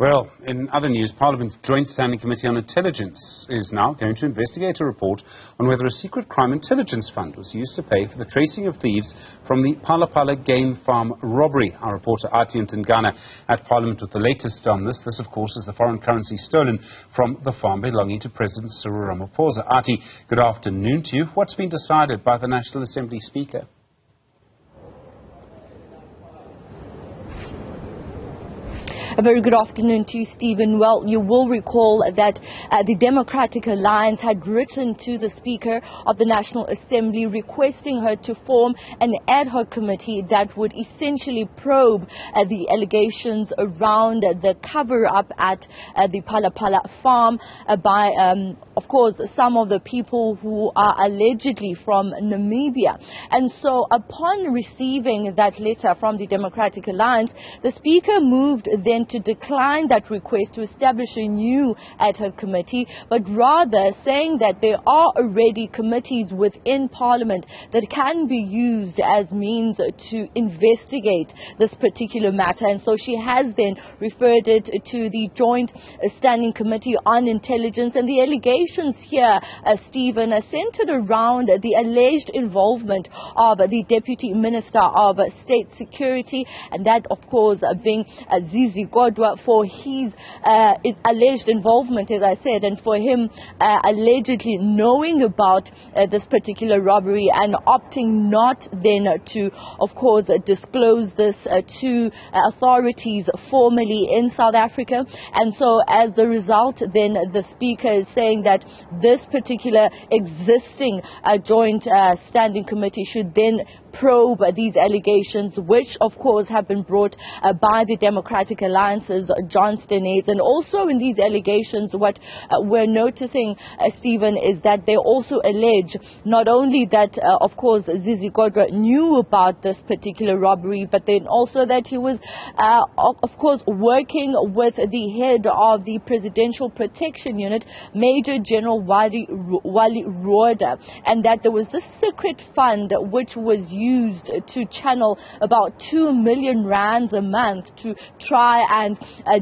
Well, in other news, Parliament's Joint Standing Committee on Intelligence is now going to investigate a report on whether a secret crime intelligence fund was used to pay for the tracing of thieves from the Phala-Phala game farm robbery. Our reporter Athi Mtongana at Parliament with the latest on this. This, of course, is the foreign currency stolen from the farm belonging to President Cyril Ramaphosa. Athi, good afternoon to you. What's been decided by the National Assembly Speaker? A very good afternoon to you, Stephen. Well, you will recall that the Democratic Alliance had written to the Speaker of the National Assembly requesting her to form an ad hoc committee that would essentially probe the allegations around the cover-up at the Phala-Phala farm by, of course, some of the people who are allegedly from Namibia. And so upon receiving that letter from the Democratic Alliance, the Speaker moved then to decline that request to establish a new ad hoc committee, but rather saying that there are already committees within Parliament that can be used as means to investigate this particular matter. And so she has then referred it to the Joint Standing Committee on Intelligence. And the allegations here, Stephen, are centered around the alleged involvement of the Deputy Minister of State Security, and that, of course, being Zizi Godwa, for his alleged involvement, as I said, and for him allegedly knowing about this particular robbery and opting not then to, of course, disclose this to authorities formally in South Africa. And so as a result, then the Speaker is saying that this particular existing Joint Standing Committee should then probe these allegations, which of course have been brought by the Democratic Alliance's Johnston aides. And also in these allegations, what we're noticing, Stephen, is that they also allege not only that, of course, Zizi Godwa knew about this particular robbery, but then also that he was, of course, working with the head of the Presidential Protection Unit, Major General Wali Roda, and that there was this secret fund which was used to channel about 2 million rands a month to try and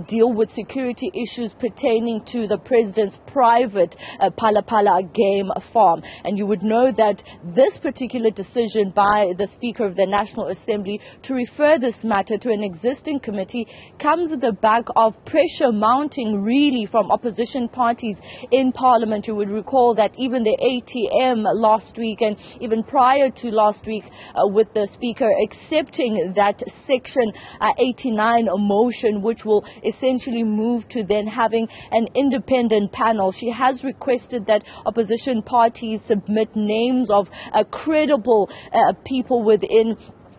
deal with security issues pertaining to the president's private Phala-Phala game farm. And you would know that this particular decision by the Speaker of the National Assembly to refer this matter to an existing committee comes at the back of pressure mounting really from opposition parties in Parliament. You would recall that even the ATM last week and even prior to last week, with the Speaker accepting that Section 89 motion, which will essentially move to then having an independent panel. She has requested that opposition parties submit names of credible people within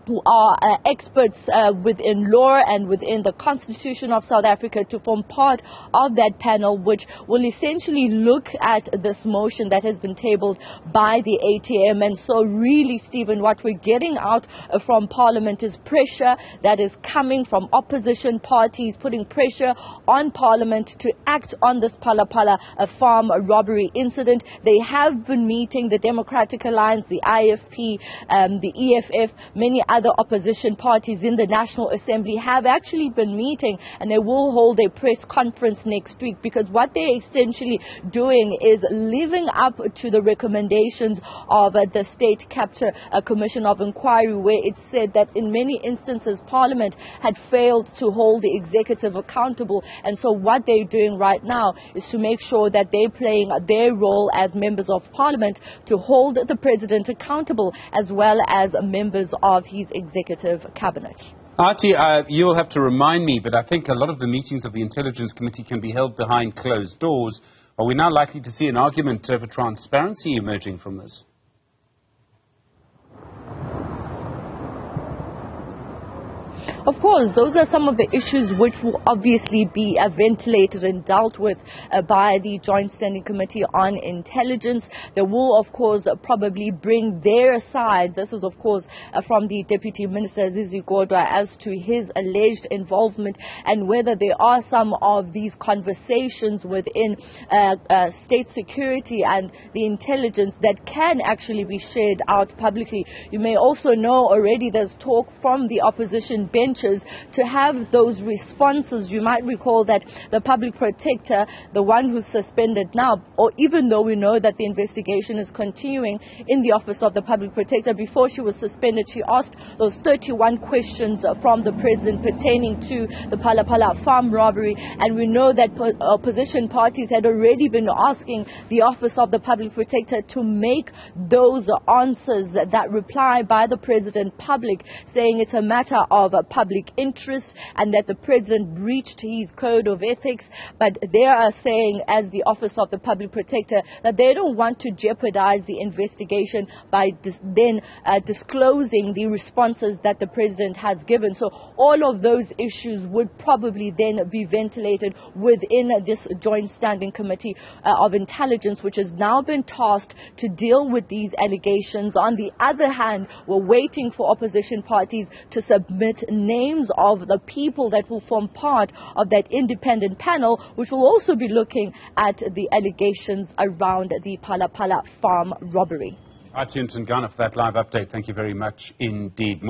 who are experts within law and within the Constitution of South Africa to form part of that panel, which will essentially look at this motion that has been tabled by the ATM. And so really, Stephen, what we're getting out from Parliament is pressure that is coming from opposition parties, putting pressure on Parliament to act on this Phala-Phala farm robbery incident. They have been meeting, the Democratic Alliance, the IFP, the EFF, many other opposition parties in the National Assembly have actually been meeting, and they will hold a press conference next week, because what they're essentially doing is living up to the recommendations of the State Capture Commission of Inquiry, where it said that in many instances Parliament had failed to hold the executive accountable. And so what they're doing right now is to make sure that they're playing their role as members of Parliament to hold the President accountable, as well as members of his executive cabinet. Athi, you will have to remind me, but I think a lot of the meetings of the Intelligence Committee can be held behind closed doors. Are we now likely to see an argument over transparency emerging from this? Of course, those are some of the issues which will obviously be ventilated and dealt with by the Joint Standing Committee on Intelligence. They will, of course, probably bring their side. This is, of course, from the Deputy Minister, Zizi Godwa, as to his alleged involvement and whether there are some of these conversations within state security and the intelligence that can actually be shared out publicly. You may also know already there's talk from the opposition bench trenches to have those responses. You might recall that the public protector, the one who's suspended now, or even though we know that the investigation is continuing in the office of the public protector, before she was suspended, she asked those 31 questions from the president pertaining to the Phala-Phala farm robbery. And we know that opposition parties had already been asking the office of the public protector to make those answers, that reply by the president, public, saying it's a matter of public interest and that the president breached his code of ethics. But they are saying, as the office of the public protector, that they don't want to jeopardize the investigation by disclosing the responses that the president has given. So all of those issues would probably then be ventilated within this joint standing committee of intelligence, which has now been tasked to deal with these allegations. On the other hand, we're waiting for opposition parties to submit names of the people that will form part of that independent panel, which will also be looking at the allegations around the Phala-Phala farm robbery. Athi Mtongana for that live update. Thank you very much indeed.